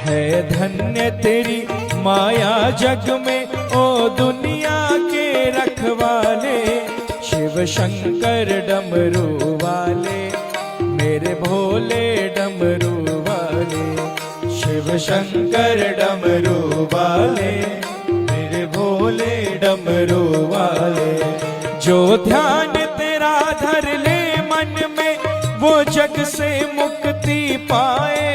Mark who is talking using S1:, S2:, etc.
S1: है धन्य तेरी माया जग में, ओ दुनिया के रखवाले। शिव शंकर डमरू वाले, मेरे भोले डमरू वाले। शिव शंकर डमरू वाले, मेरे भोले डमरू वाले। जो ध्यान तेरा धर ले मन में, वो जग से मुक्ति पाए।